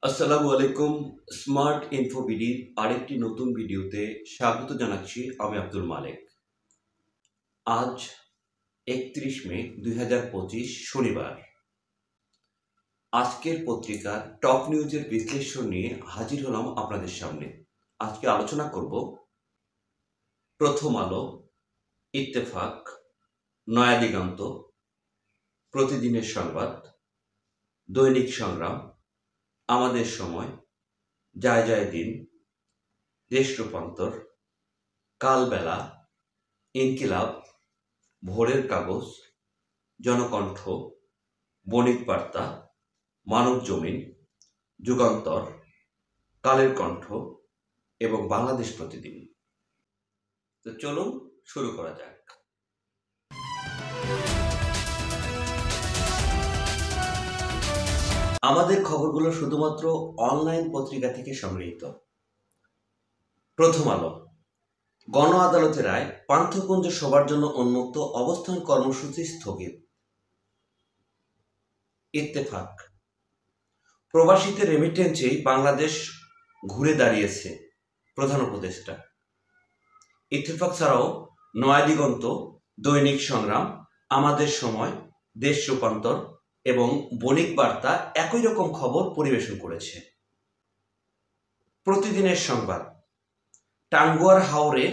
আসসালামু আলাইকুম। Smart info বিডির আরেকটি নতুন ভিডিওতে স্বাগত জানাচ্ছি। আমি আব্দুল মালেক। আজ ৩১ মে ২০২৫ শনিবার। আজকের পত্রিকার টপ নিউজের বিশ্লেষণ নিয়ে হাজির হলাম আপনাদের সামনে। আজকে আলোচনা করব প্রথম আলো, ইত্তেফাক, নয়া দিগন্ত, প্রতিদিনের সংবাদ, দৈনিক সংগ্রাম, আমাদের সময়, যায় যায় দিন, দেশ রূপান্তর, কালবেলা, ইনকিলাব, ভোরের কাগজ, জনকণ্ঠ, বণিক বার্তা, মানব জমিন, যুগান্তর, কালের কণ্ঠ এবং বাংলাদেশ প্রতিদিন। তো চলুন শুরু করা যাক। আমাদের খবরগুলো শুধুমাত্র অনলাইন পত্রিকা থেকে সংগৃহীত। প্রথম আলো, গণ আদালতের রায়, পান্থকুঞ্জ সবার জন্য উন্মুক্ত, অবস্থান কর্মসূচি স্থগিত। ইত্তেফাক, প্রবাসীদের রেমিটেন্সেই বাংলাদেশ ঘুরে দাঁড়িয়েছে, প্রধান উপদেষ্টা। ইত্তেফাক ছাড়াও নয়া দিগন্ত, দৈনিক সংগ্রাম, আমাদের সময়, দেশ রূপান্তর এবং বণিক বার্তা একই রকম খবর পরিবেশন করেছে। প্রতিদিনের সংবাদ, টাঙ্গুয়ার হাওরে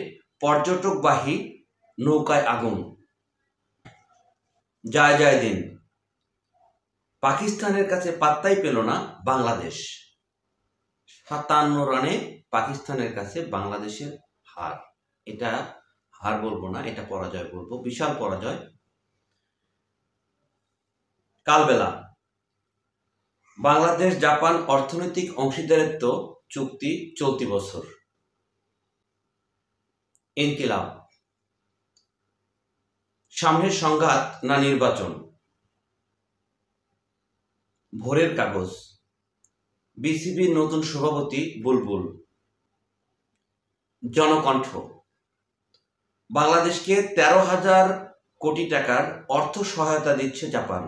পর্যটকবাহী নৌকায় আগুন। যায় যায় দিন, পাকিস্তানের কাছে পাত্তাই পেল না বাংলাদেশ। ৫৭ রানে পাকিস্তানের কাছে বাংলাদেশের হার। এটা হার বলবো না, এটা পরাজয় বলবো, বিশাল পরাজয়। কালবেলা, বাংলাদেশ জাপান অর্থনৈতিক অংশীদারিত্ব চুক্তি চলতি বছর। ইনকিলাব, সামনের সংঘাত না নির্বাচন। ভোরের কাগজ, বিসিবির নতুন সভাপতি বুলবুল। জনকণ্ঠ, বাংলাদেশকে ১৩,০০০ কোটি টাকার অর্থ সহায়তা দিচ্ছে জাপান।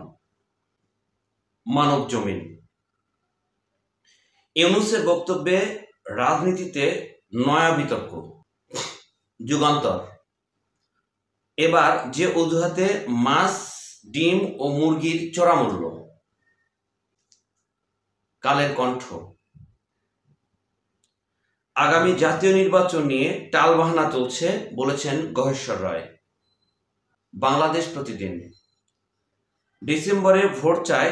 মানব জমিন, ইউনূসের বক্তব্যে রাজনীতিতে নয়া বিতর্ক। যুগান্তর, এবার যে অজুহাতে মাছ, ডিম ও মুরগির চড়া মূল্য। কালের কণ্ঠ, আগামী জাতীয় নির্বাচন নিয়ে টালবাহানা চলছে বলেছেন গহেশ্বর রায়। বাংলাদেশ প্রতিদিন, ডিসেম্বরে ভোট চায়